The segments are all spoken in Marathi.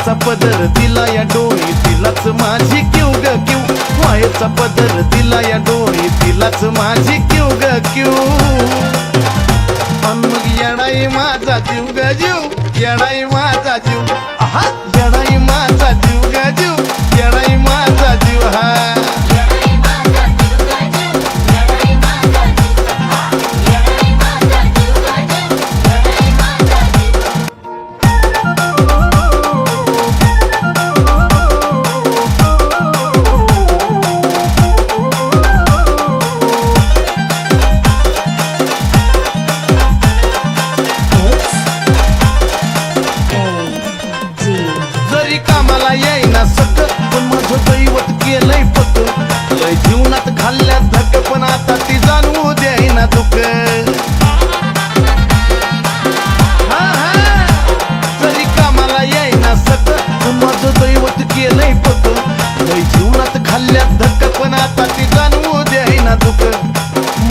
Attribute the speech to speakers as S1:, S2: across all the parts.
S1: मायेचा पदर दिला या डोळी तिलाच माझी क्यू ग क्यू मायेचा पदर दिला या डोळी तिलाच माझी क्यू ग क्यू अन मग येडाई माझा जीव ग जीव येडाई माझा जीव आहा येडाई माझा जीव ग जीव येडाई माझा जीव हा कामाला येईना सक पण माझं दैवत केलंय पक लय जीवनात खाल्ल्या धक पण आता ती जाणवू देईना दुःख जरी कामाला येईना सक पण माझं दैवत केलंय पक लय जीवनात खाल्ल्या धक पण आता ती जाणवू देईना दुःख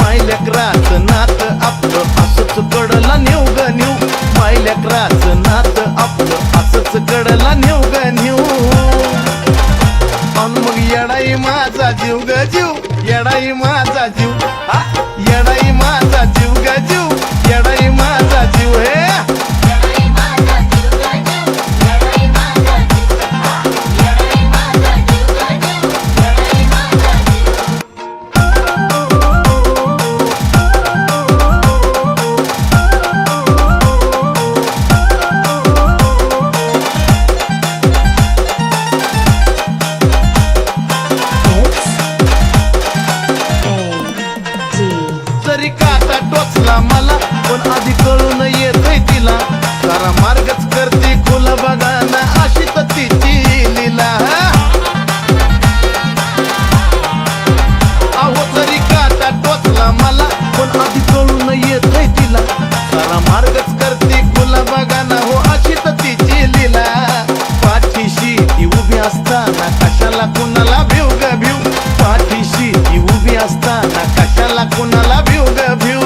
S1: मायलेकराचं नात आपलं असंच कडला नेऊ ग नेऊ मायलेकराचं नात आपलं असंच कडला नेऊ ग नेऊ अन मग येडाई माझा जीव ग जीव येडाई माझा जीव येडाई माझा जीव ग जीव येडाई माझा जीव हे जरी काटा टोचला मला पण आधी कळून येतय तिला सारा मार्गच करते खुल बघा ना अशी तर तिची लीला अहो जरी काटा टोचला मला पण आधी कळून येतय तिला सारा मार्गच करते खुल बघा ना हो अशी तर तिची लीला पाठीशी ती उभी असताना कशाला कुणाला भिव ग भिव पाठीशी ती उभी असताना कशाला कुणाला भिव ग भिव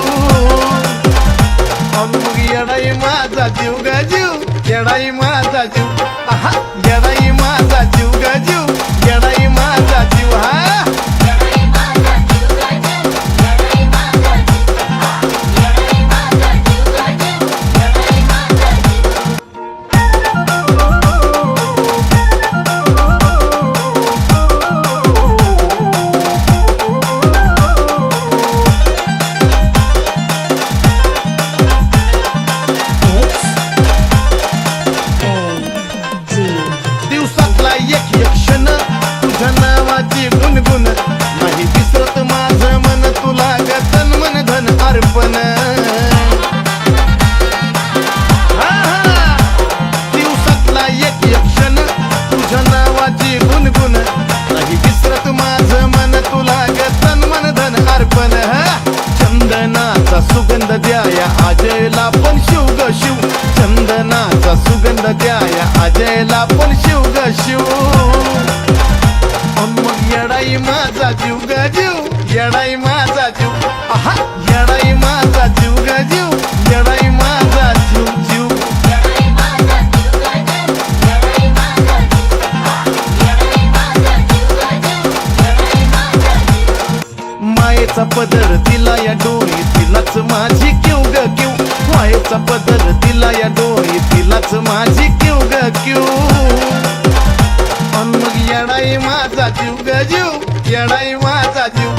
S1: मग येडाई माझा जीव ग जीव येडाई माझा जीव आहा येडाई माझा जीव ग जीव येडाई माझा जीव हा दिवसातला एक एक क्षण तुझ्या नावाची गुणगुण नाही विसरत माझं मन तुला ग तन मन धन अर्पण दिवसातला एक एक क्षण तुझ्या नावाची गुणगुण नाही विसरत माझं मन तुला ग तन मन धन अर्पण चंदनाचा सुगंध द्याया अजयला पण शिव ग शिव चंदनाचा सुगंध द्याया अजयला पण शिव ग शिव मग येडाई माझा जीव ग जीव येडाई माझा जीव आहा येडाई माझा जीव ग जीव येडाई माझा जीव जीव मायेचा पदर दिला या डोळी तिलाच माझी क्यू ग क्यू मायेचा पदर दिला या डोळी तिलाच माझी क्यू ग क्यू अन मग येडाई माझा जीव ग जीव येडाई माझा जीव